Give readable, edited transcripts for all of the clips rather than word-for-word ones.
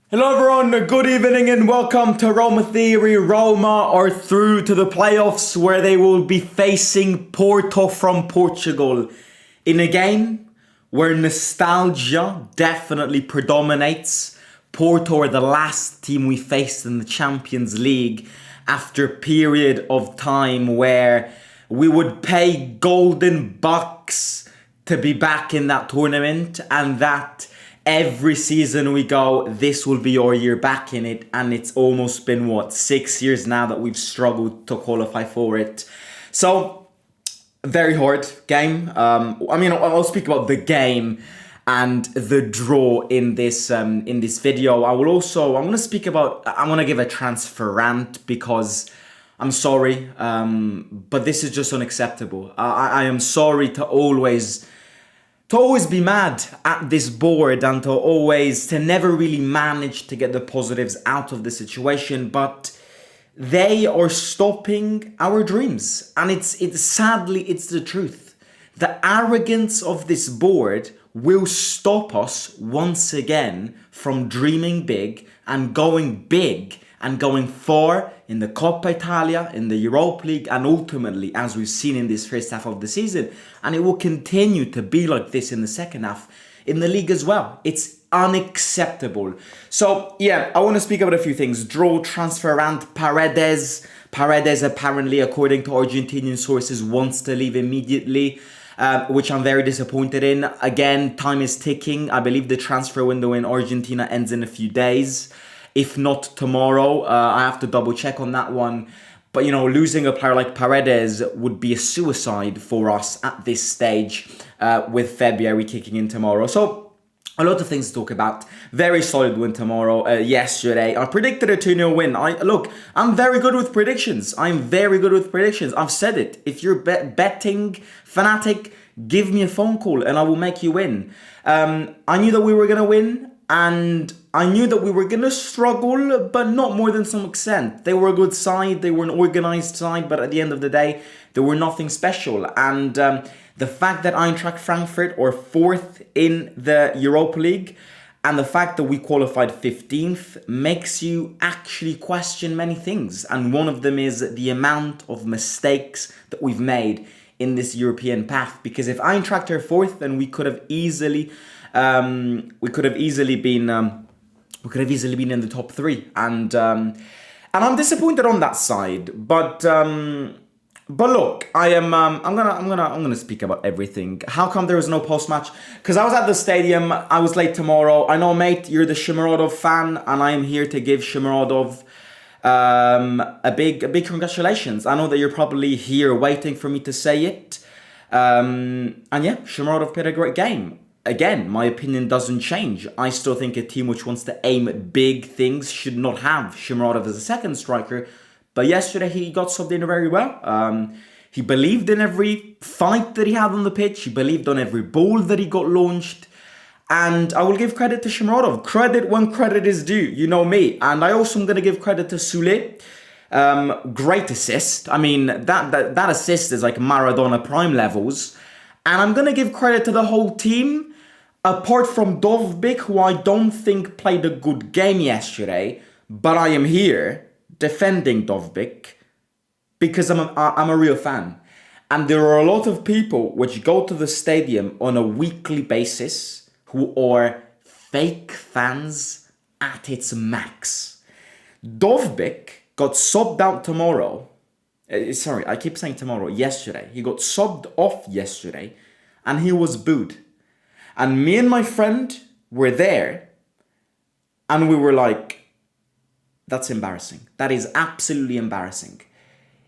Hello everyone, good evening and welcome to Roma Theory. Roma are through to the playoffs where they will be facing Porto from Portugal in a game where nostalgia definitely predominates. Porto are the last team we faced in the Champions League after a period of time where we would pay golden bucks to be back in that tournament, and that every season we go, this will be our year back in it. And it's almost been, 6 years now that we've struggled to qualify for it. So, very hard game. I'll speak about the game and the draw in this video. I'm going to give a transfer rant because I'm sorry, but this is just unacceptable. I am sorry to always be mad at this board and to never really manage to get the positives out of the situation, but they are stopping our dreams. And it's sadly the truth. The arrogance of this board will stop us once again from dreaming big and going far in the Coppa Italia, in the Europa League, and ultimately, as we've seen in this first half of the season, and it will continue to be like this in the second half, in the league as well. It's unacceptable. So, yeah, I want to speak about a few things. Draw, transfer rant, Paredes apparently, according to Argentinian sources, wants to leave immediately, which I'm very disappointed in. Again, time is ticking. I believe the transfer window in Argentina ends in a few days. If not tomorrow, I have to double check on that one. But, losing a player like Paredes would be a suicide for us at this stage with February kicking in tomorrow. So, a lot of things to talk about. Very solid win tomorrow. Yesterday, I predicted a 2-0 win. I'm very good with predictions. I've said it. If you're betting fanatic, give me a phone call and I will make you win. I knew that we were going to win. And I knew that we were going to struggle, but not more than some extent. They were a good side, they were an organised side, but at the end of the day, they were nothing special. And the fact that Eintracht Frankfurt are 4th in the Europa League, and the fact that we qualified 15th, makes you actually question many things. And one of them is the amount of mistakes that we've made in this European path. Because if Eintracht are 4th, then we could have easily been in the top 3, and I'm disappointed on that side. But look, I'm gonna speak about everything. How come there was no post match? Because I was at the stadium. I was late tomorrow. I know, mate, you're the Shomurodov fan, and I am here to give Shomurodov a big congratulations. I know that you're probably here waiting for me to say it. And yeah, Shomurodov played a great game. Again, my opinion doesn't change. I still think a team which wants to aim at big things should not have Shomurodov as a second striker. But yesterday he got subbed in very well. He believed in every fight that he had on the pitch. He believed on every ball that he got launched. And I will give credit to Shomurodov. Credit when credit is due. You know me. And I also am going to give credit to Sule. Great assist. I mean, that assist is like Maradona prime levels. And I'm going to give credit to the whole team. Apart from Dovbyk, who I don't think played a good game yesterday, but I am here defending Dovbyk because I'm a real fan. And there are a lot of people which go to the stadium on a weekly basis who are fake fans at its max. Dovbyk got subbed out tomorrow. I keep saying tomorrow. Yesterday. He got subbed off yesterday and he was booed. And me and my friend were there and we were like, that's embarrassing. That is absolutely embarrassing.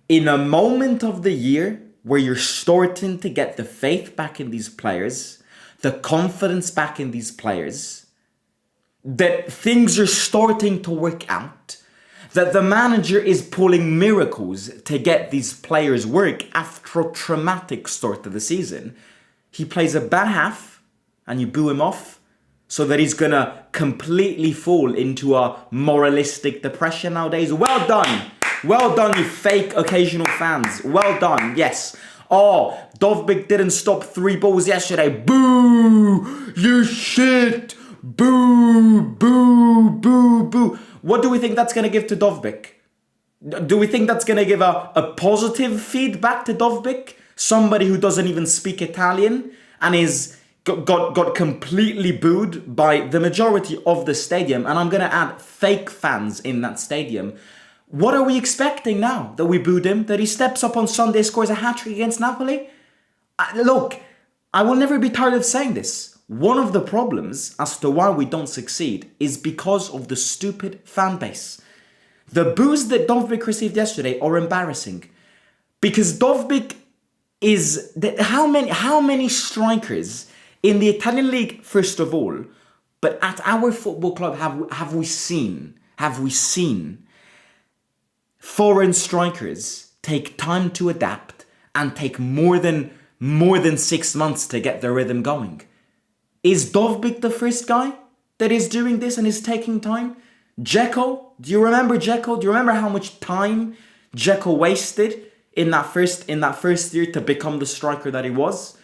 In a moment of the year where you're starting to get the faith back in these players, the confidence back in these players, that things are starting to work out, that the manager is pulling miracles to get these players work after a traumatic start to the season, he plays a bad half, and you boo him off so that he's going to completely fall into a moralistic depression nowadays. Well done. Well done, you fake occasional fans. Well done. Yes. Oh, Dovbyk didn't stop 3 balls yesterday. Boo! You shit! boo, boo, boo, boo. What do we think that's going to give to Dovbyk? Do we think that's going to give a positive feedback to Dovbyk? Somebody who doesn't even speak Italian and is got completely booed by the majority of the stadium. And I'm going to add fake fans in that stadium. What are we expecting now that we booed him? That he steps up on Sunday, scores a hat-trick against Napoli? Look, I will never be tired of saying this. One of the problems as to why we don't succeed is because of the stupid fan base. The boos that Dovbyk received yesterday are embarrassing. Because Dovbyk is... How many strikers in the Italian league, first of all, but at our football club have we seen foreign strikers take time to adapt and take more than 6 months to get their rhythm going? Is Dovbyk the first guy that is doing this and is taking time? Dzeko, do you remember Dzeko? Do you remember how much time Dzeko wasted in that first year to become the striker that he was?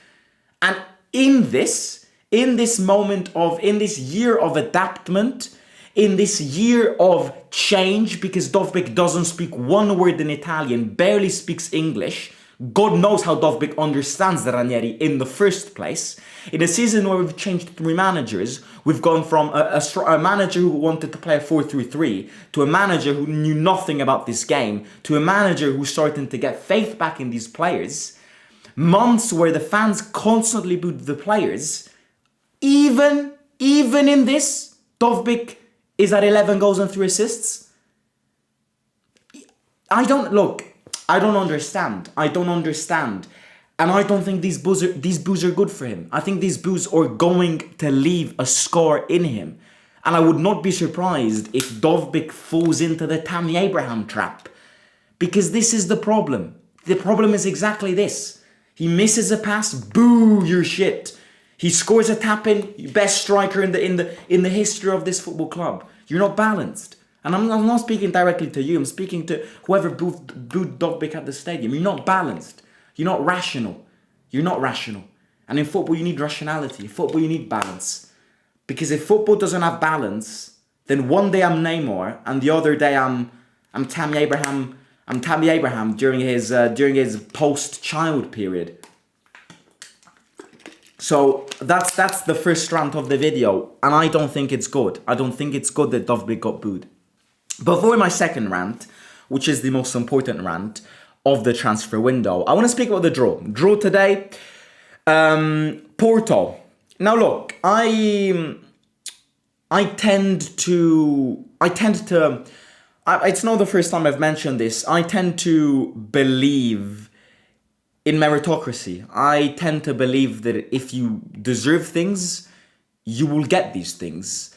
And in this year of adaptment, in this year of change, because Dovbyk doesn't speak one word in Italian, barely speaks English. God knows how Dovbyk understands Ranieri in the first place. In a season where we've changed 3 managers, we've gone from a manager who wanted to play a 4-3-3 to a manager who knew nothing about this game, to a manager who's starting to get faith back in these players. Months where the fans constantly booed the players. Even in this, Dovbyk is at 11 goals and 3 assists. I don't understand. And I don't think these boos are good for him. I think these boos are going to leave a scar in him. And I would not be surprised if Dovbyk falls into the Tammy Abraham trap. Because this is the problem. The problem is exactly this. He misses a pass, boo, you're shit. He scores a tap-in, best striker in the history of this football club. You're not balanced. And I'm not speaking directly to you. I'm speaking to whoever booed Dovbyk at the stadium. You're not balanced. You're not rational. And in football, you need rationality. In football, you need balance. Because if football doesn't have balance, then one day I'm Neymar, and the other day I'm Tammy Abraham. I'm Tammy Abraham during his post-child period. So that's the first rant of the video, and I don't think it's good. I don't think it's good that Dovbyk got booed. Before my second rant, which is the most important rant of the transfer window, I want to speak about the draw. Draw today, Porto. Now look, I tend to. It's not the first time I've mentioned this. I tend to believe in meritocracy. I tend to believe that if you deserve things, you will get these things.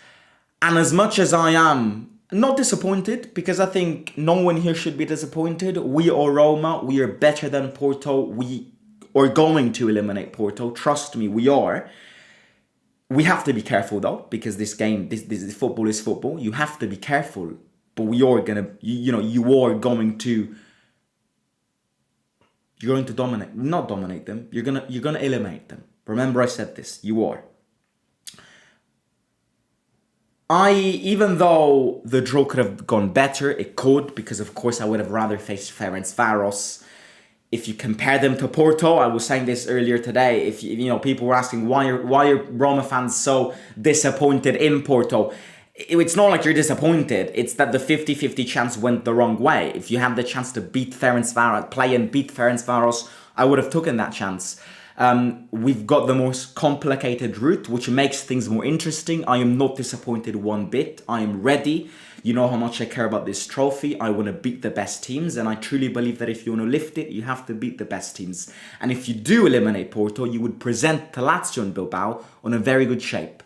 And as much as I am not disappointed, because I think no one here should be disappointed. We are Roma. We are better than Porto. We are going to eliminate Porto. Trust me, we are. We have to be careful though, because this game, this football is football. You have to be careful. But we are gonna, you're going to dominate, not dominate them. You're gonna eliminate them. Remember, I said this. You are. Even though the draw could have gone better, it could, because of course I would have rather faced Ferencváros. If you compare them to Porto, I was saying this earlier today. If people were asking why are Roma fans so disappointed in Porto. It's not like you're disappointed. It's that the 50-50 chance went the wrong way. If you had the chance to beat Ferencváros, play and beat Ferencváros, I would have taken that chance. We've got the most complicated route, which makes things more interesting. I am not disappointed one bit. I am ready. You know how much I care about this trophy. I want to beat the best teams, and I truly believe that if you want to lift it, you have to beat the best teams. And if you do eliminate Porto, you would present to Lazio and Bilbao on a very good shape.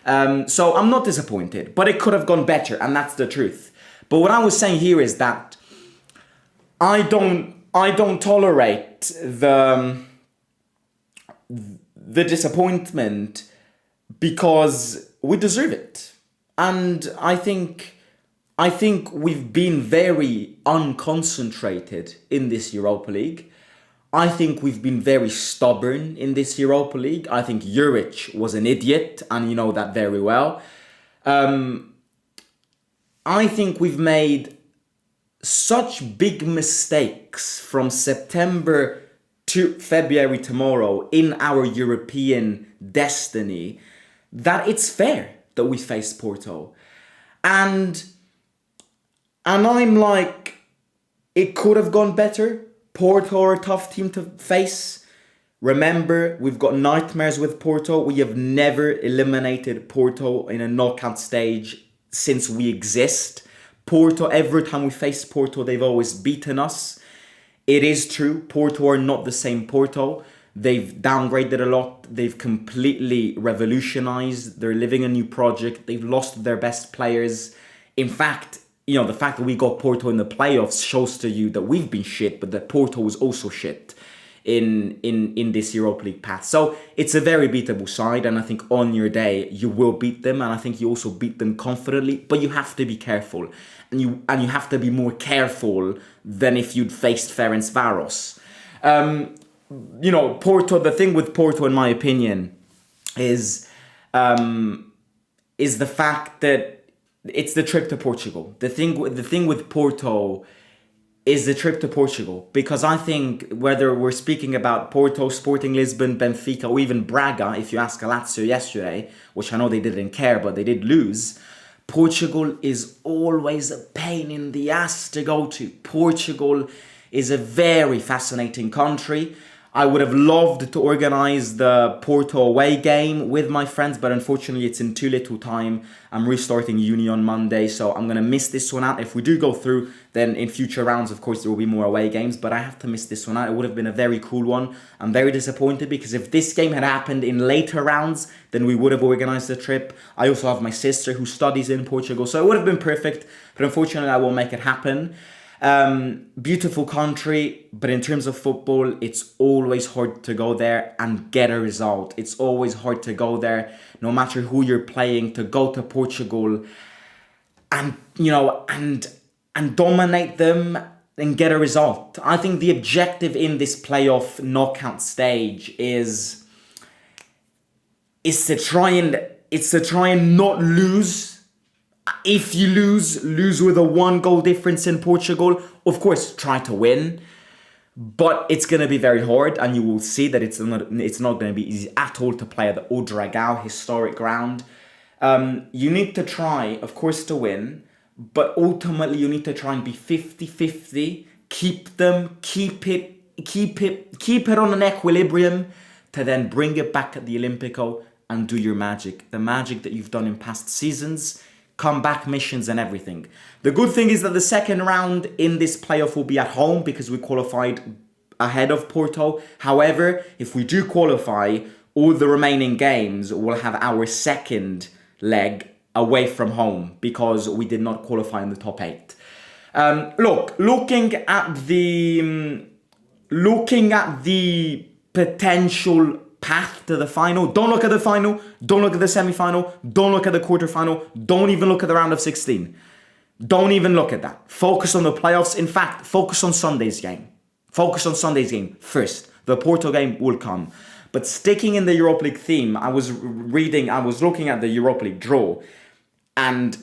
So I'm not disappointed, but it could have gone better, and that's the truth. But what I was saying here is that I don't tolerate the disappointment, because we deserve it. And I think we've been very unconcentrated in this Europa League. I think we've been very stubborn in this Europa League. I think Juric was an idiot, and you know that very well. I think we've made such big mistakes from September to February tomorrow in our European destiny that it's fair that we faced Porto. And I'm like, it could have gone better. Porto are a tough team to face. Remember, we've got nightmares with Porto. We have never eliminated Porto in a knockout stage since we exist. Porto, every time we face Porto, they've always beaten us. It is true, Porto are not the same Porto. They've downgraded a lot. They've completely revolutionized. They're living a new project. They've lost their best players. In fact, you know, the fact that we got Porto in the playoffs shows to you that we've been shit, but that Porto was also shit in this Europa League path. So it's a very beatable side, and I think on your day you will beat them, and I think you also beat them confidently, but you have to be careful. And you have to be more careful than if you'd faced Ferencváros. You know, Porto, the thing with Porto, in my opinion, is the fact that it's the trip to Portugal. The thing with Porto is the trip to Portugal, because I think whether we're speaking about Porto, Sporting Lisbon, Benfica, or even Braga, if you ask Lazio yesterday, which I know they didn't care, but they did lose, Portugal is always a pain in the ass to go to. Portugal is a very fascinating country. I would have loved to organize the Porto away game with my friends, but unfortunately it's in too little time. I'm restarting uni on Monday, so I'm going to miss this one out. If we do go through, then in future rounds, of course, there will be more away games, but I have to miss this one out. It would have been a very cool one. I'm very disappointed because if this game had happened in later rounds, then we would have organized the trip. I also have my sister who studies in Portugal, so it would have been perfect, but unfortunately I won't make it happen. Beautiful country, but in terms of football, it's always hard to go there and get a result. It's always hard to go there, no matter who you're playing, to go to Portugal and, you know, and dominate them and get a result. I think the objective in this playoff knockout stage is to try and not lose. If you lose with a 1-goal difference in Portugal, of course, try to win. But it's going to be very hard, and you will see that it's not going to be easy at all to play at the O Dragão historic ground. You need to try, of course, to win, but ultimately you need to try and be 50-50, keep it on an equilibrium to then bring it back at the Olympico and do your magic. The magic that you've done in past seasons, comeback missions and everything. The good thing is that the second round in this playoff will be at home because we qualified ahead of Porto. However, if we do qualify, all the remaining games will have our second leg away from home because we did not qualify in the top 8. Looking at the potential path to the final. Don't look at the final. Don't look at the semi-final. Don't look at the quarter-final. Don't even look at the round of 16. Don't even look at that. Focus on the playoffs. In fact, focus on Sunday's game. Focus on Sunday's game first. The Porto game will come. But sticking in the Europa League theme, I was looking at the Europa League draw, and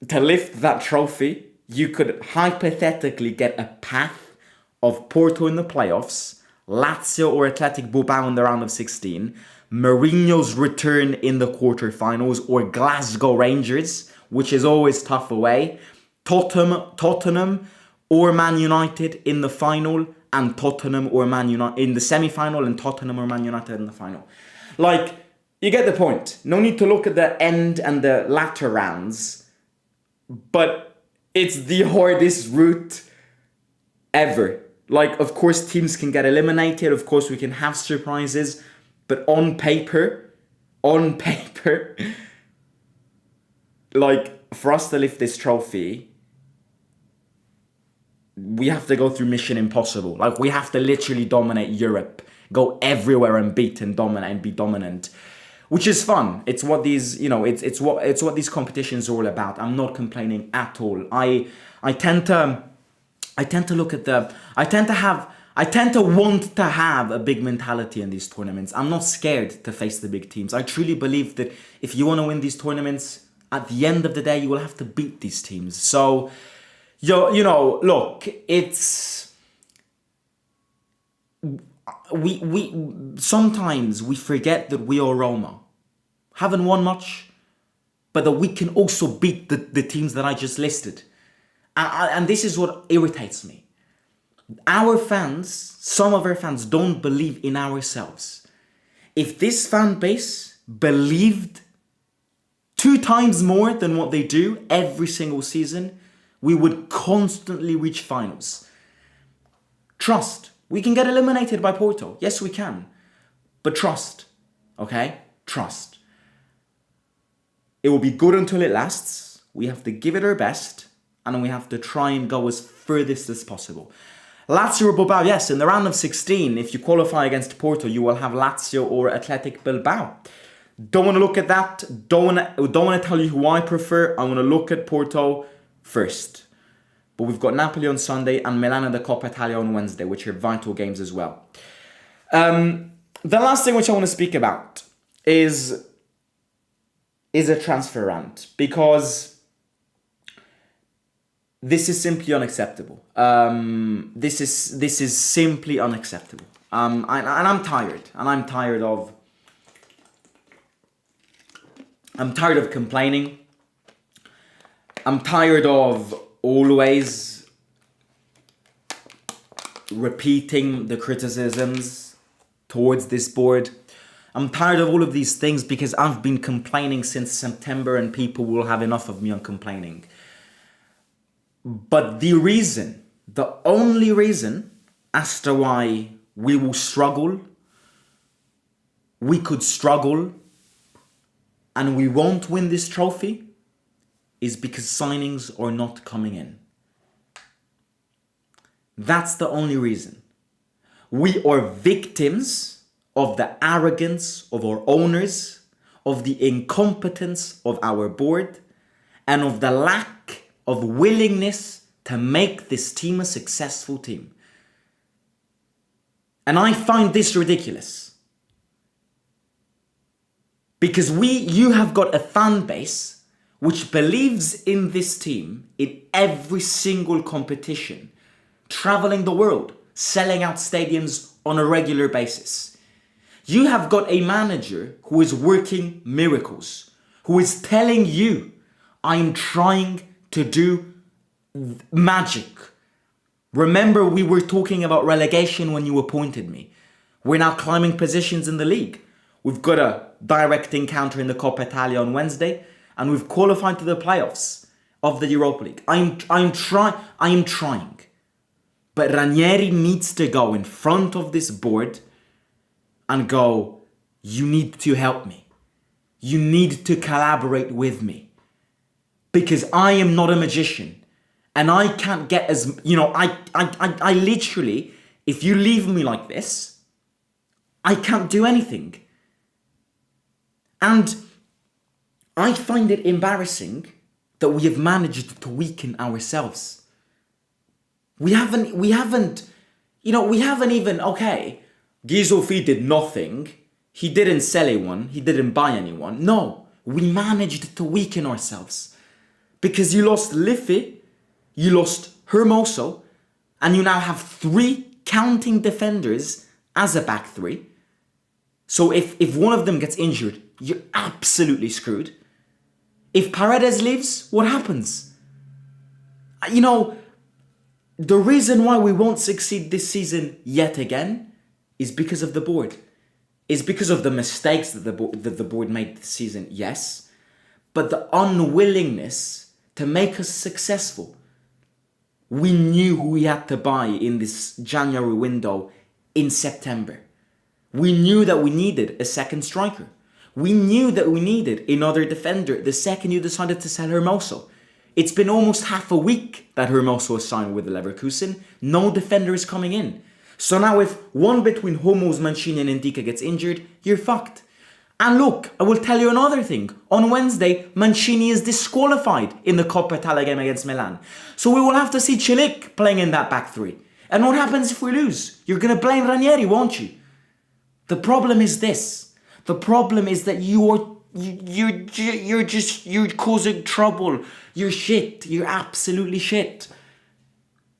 to lift that trophy, you could hypothetically get a path of Porto in the playoffs, Lazio or Athletic Bilbao in the round of 16, Mourinho's return in the quarterfinals, or Glasgow Rangers, which is always tough away, Tottenham or Man United in the final, and Tottenham or Man United in the semi-final, and Tottenham or Man United in the final. Like, you get the point. No need to look at the end and the latter rounds, but it's the hardest route ever. Like, of course, teams can get eliminated. Of course, we can have surprises. But on paper, like, for us to lift this trophy, we have to go through Mission Impossible. Like, we have to literally dominate Europe, go everywhere and beat and dominate and be dominant, which is fun. It's what these, you know, it's what these competitions are all about. I'm not complaining at all. I tend to look at I tend to have I tend to want to have a big mentality in these tournaments. I'm not scared to face the big teams. I truly believe that if you want to win these tournaments, at the end of the day, you will have to beat these teams. So, look, it's... Sometimes we forget that we are Roma. Haven't won much, but that we can also beat the teams that I just listed. And this is what irritates me. Our fans, some of our fans, don't believe in ourselves. If this fan base believed 2 times more than what they do every single season, we would constantly reach finals. Trust. We can get eliminated by Porto. Yes, we can. But trust. Okay? Trust. It will be good until it lasts. We have to give it our best. And we have to try and go as furthest as possible. Lazio or Bilbao, yes, in the round of 16, if you qualify against Porto, you will have Lazio or Athletic Bilbao. Don't want to look at that. Don't want to tell you who I prefer. I want to look at Porto first. But we've got Napoli on Sunday and Milan and the Coppa Italia on Wednesday, which are vital games as well. The last thing which I want to speak about is a transfer rant, because this is simply unacceptable. This is simply unacceptable. And I'm tired. And I'm tired of complaining. I'm tired of always repeating the criticisms towards this board. I'm tired of all of these things because I've been complaining since September, and people will have enough of me on complaining. But the only reason as to why we will struggle, we could struggle, and we won't win this trophy is because signings are not coming in. That's the only reason. We are victims of the arrogance of our owners, of the incompetence of our board, and of the lack of willingness to make this team a successful team. And I find this ridiculous. Because you have got a fan base which believes in this team in every single competition, traveling the world, selling out stadiums on a regular basis. You have got a manager who is working miracles, who is telling you, I'm trying to do magic. Remember, we were talking about relegation when you appointed me. We're now climbing positions in the league. We've got a direct encounter in the Coppa Italia on Wednesday, and we've qualified to the playoffs of the Europa League. I am trying. But Ranieri needs to go in front of this board and go, you need to help me. You need to collaborate with me. Because I am not a magician. And I can't get as, I literally, if you leave me like this, I can't do anything. And I find it embarrassing that we have managed to weaken ourselves. We haven't even, okay, Ghisolfi did nothing. He didn't sell anyone. He didn't buy anyone. No, we managed to weaken ourselves. Because you lost Liffi, you lost Hermoso, and you now have 3 counting defenders as a back 3. So if one of them gets injured, you're absolutely screwed. If Paredes leaves, what happens? The reason why we won't succeed this season yet again is because of the board. Is because of the mistakes that the board made this season, yes. But the unwillingness to make us successful. We knew who we had to buy in this January window in September. We knew that we needed a second striker. We knew that we needed another defender the second you decided to sell Hermoso. It's been almost half a week that Hermoso is signed with Leverkusen. No defender is coming in. So now if one between Hummels, Mancini and Ndika gets injured, you're fucked. And look, I will tell you another thing. On Wednesday, Mancini is disqualified in the Coppa Italia game against Milan. So we will have to see Cilic playing in that back 3. And what happens if we lose? You're going to blame Ranieri, won't you? The problem is this. The problem is that you're causing trouble. You're shit. You're absolutely shit.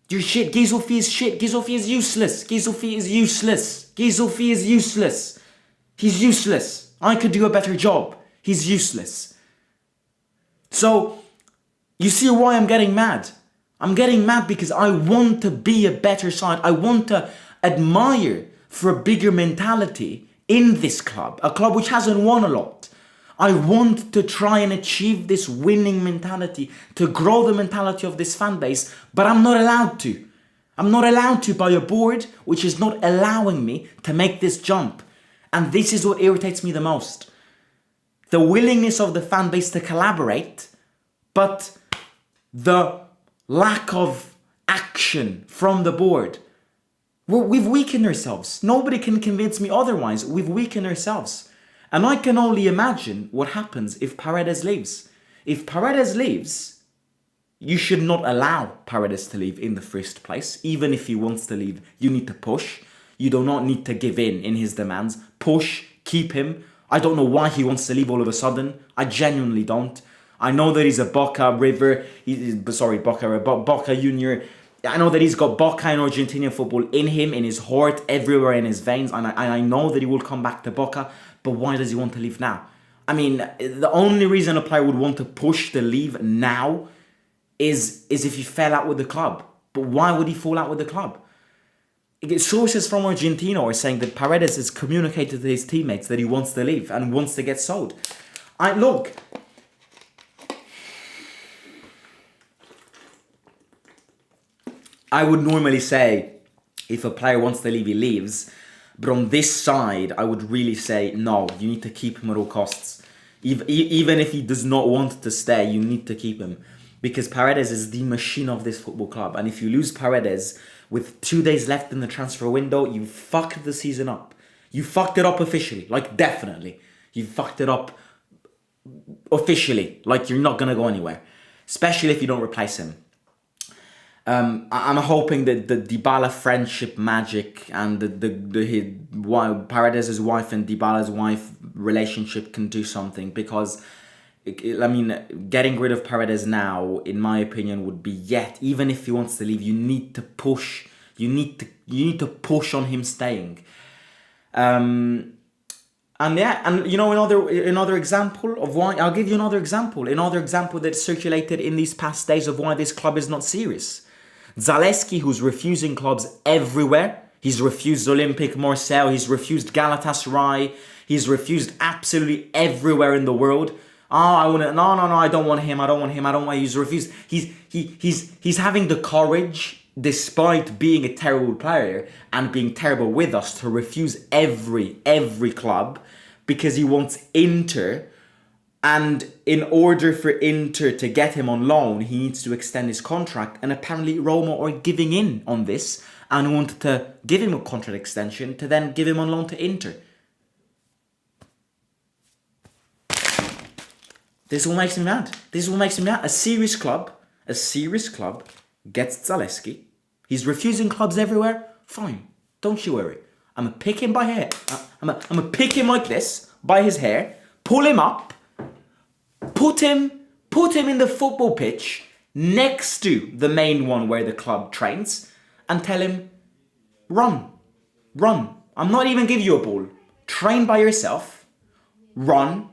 You're shit. Ghisolfi is shit. Ghisolfi is useless. Ghisolfi is useless. Ghisolfi is useless. He's useless. I could do a better job. He's useless. So, you see why I'm getting mad? I'm getting mad because I want to be a better side. I want to admire for a bigger mentality in this club. A club which hasn't won a lot. I want to try and achieve this winning mentality, to grow the mentality of this fan base, but I'm not allowed to. I'm not allowed to by a board which is not allowing me to make this jump. And this is what irritates me the most. The willingness of the fan base to collaborate, but the lack of action from the board. We've weakened ourselves. Nobody can convince me otherwise. We've weakened ourselves. And I can only imagine what happens if Paredes leaves. If Paredes leaves, you should not allow Paredes to leave in the first place. Even if he wants to leave, you need to push. You do not need to give in his demands. Push, keep him. I don't know why he wants to leave all of a sudden. I genuinely don't. I know that he's a Boca River, Boca Junior. I know that he's got Boca and Argentinian football in him, in his heart, everywhere in his veins. And I know that he will come back to Boca. But why does he want to leave now? I mean, the only reason a player would want to push to leave now is if he fell out with the club. But why would he fall out with the club? Sources from Argentina are saying that Paredes has communicated to his teammates that he wants to leave and wants to get sold. Look, I would normally say if a player wants to leave, he leaves. But on this side, I would really say, no, you need to keep him at all costs. Even if he does not want to stay, you need to keep him. Because Paredes is the machine of this football club. And if you lose Paredes with 2 days left in the transfer window, you fucked the season up. You fucked it up officially. Like, definitely. You fucked it up officially. Like, you're not going to go anywhere. Especially if you don't replace him. I'm hoping that the Dybala friendship magic and Paredes' wife and Dybala's wife relationship can do something, because I mean, getting rid of Paredes now, in my opinion, would be even if he wants to leave, you need to push. You need to push on him staying. And you know, another example of why. I'll give you another example that circulated in these past days of why this club is not serious. Zaleski, who's refusing clubs everywhere. He's refused Olympique Marseille. He's refused Galatasaray. He's refused absolutely everywhere in the world. I don't want him. He's refused. He's having the courage, despite being a terrible player and being terrible with us, to refuse every club because he wants Inter. And in order for Inter to get him on loan, he needs to extend his contract. And apparently Roma are giving in on this and want to give him a contract extension to then give him on loan to Inter. This all makes me mad. A serious club gets Zaleski. He's refusing clubs everywhere. Fine. Don't you worry. I'm going to pick him by hair. I'm going to pick him like this, by his hair, pull him up, put him in the football pitch next to the main one where the club trains, and tell him, run. I'm not even giving you a ball. Train by yourself. Run.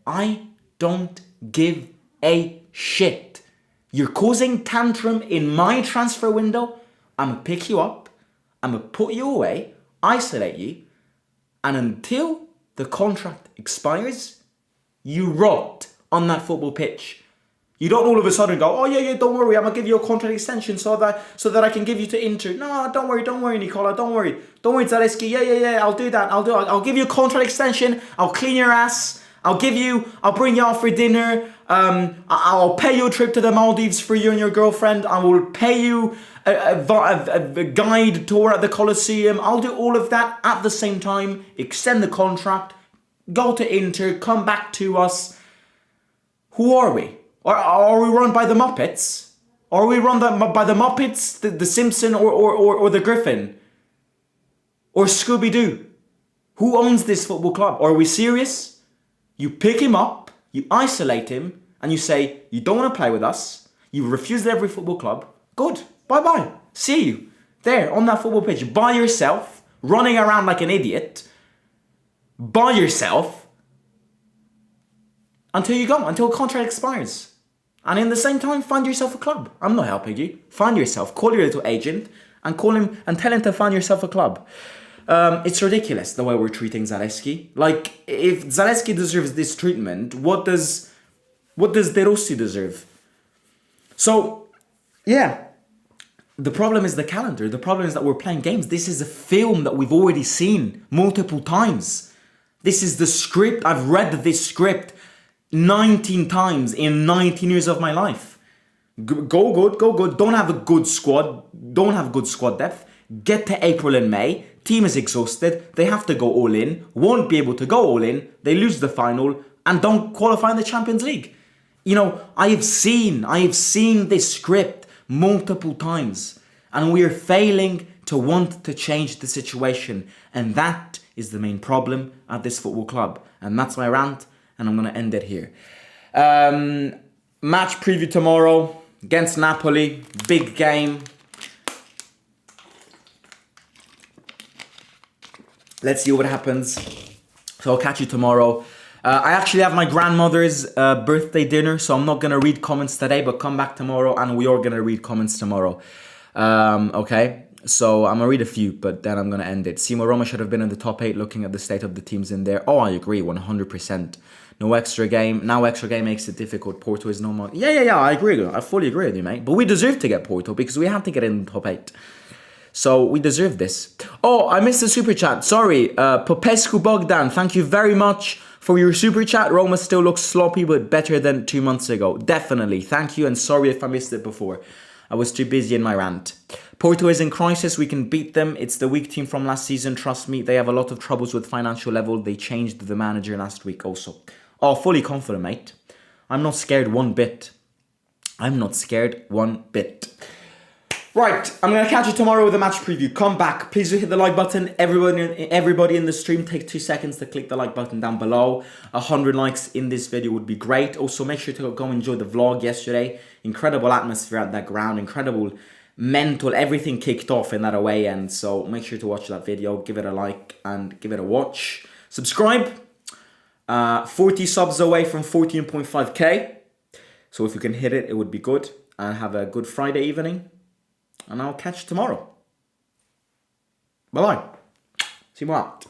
I don't give a shit. You're causing tantrum in my transfer window. I'm going to pick you up. I'm going to put you away, isolate you, and until the contract expires, you rot on that football pitch. You don't all of a sudden go, don't worry, I'm going to give you a contract extension so that I can give you to Inter. No, don't worry, Nicola, don't worry, Zaleski, I'll do that, I'll give you a contract extension, I'll clean your ass, I'll bring you out for dinner, I'll pay you a trip to the Maldives for you and your girlfriend, I will pay you a guide tour at the Colosseum, I'll do all of that at the same time, extend the contract, go to Inter, come back to us. Who are we? Are we run by the Muppets? Or are we run by the Muppets, the Simpson, or the Griffin? Or Scooby-Doo? Who owns this football club? Or are we serious? You pick him up, you isolate him, and you say, you don't want to play with us. You refused every football club. Good. Bye-bye. See you. There, on that football pitch, by yourself, running around like an idiot. By yourself. Until you go, until contract expires. And in the same time, find yourself a club. I'm not helping you. Find yourself. Call your little agent and call him and tell him to find yourself a club. It's ridiculous the way we're treating Zalewski. Like, if Zalewski deserves this treatment, what does De Rossi deserve? So, yeah. The problem is the calendar. The problem is that we're playing games. This is a film that we've already seen multiple times. This is the script. I've read this script 19 times in 19 years of my life. Go good. Don't have a good squad. Don't have good squad depth. Get to April and May. Team is exhausted. They have to go all in. Won't be able to go all in. They lose the final and don't qualify in the Champions League. You know, I have seen this script multiple times. And we are failing to want to change the situation. And that is the main problem at this football club. And that's my rant. And I'm going to end it here. Match preview tomorrow against Napoli. Big game. Let's see what happens. So I'll catch you tomorrow. I actually have my grandmother's birthday dinner. So I'm not going to read comments today. But come back tomorrow and we are going to read comments tomorrow. Okay. So I'm going to read a few, but then I'm going to end it. Simo Roma should have been in the top 8 looking at the state of the teams in there. Oh, I agree, 100%. No extra game. Now extra game makes it difficult. Porto is no more. Yeah, I agree. I fully agree with you, mate. But we deserve to get Porto because we had to get in the top 8. So we deserve this. Oh, I missed the super chat. Sorry. Popescu Bogdan, thank you very much for your super chat. Roma still looks sloppy, but better than 2 months ago. Definitely. Thank you, and sorry if I missed it before. I was too busy in my rant. Porto is in crisis. We can beat them. It's the weak team from last season. Trust me, they have a lot of troubles with financial level. They changed the manager last week also. Oh, fully confident, mate. I'm not scared one bit. I'm not scared one bit. Right, I'm going to catch you tomorrow with a match preview. Come back. Please do hit the like button. Everybody in the stream, take 2 seconds to click the like button down below. 100 likes in this video would be great. Also, make sure to go enjoy the vlog yesterday. Incredible atmosphere at that ground. Incredible mental. Everything kicked off in that away end. So make sure to watch that video. Give it a like and give it a watch. Subscribe. 40 subs away from 14.5k. So if you can hit it, it would be good. And have a good Friday evening. And I'll catch you tomorroor. Bye-bye. See you out.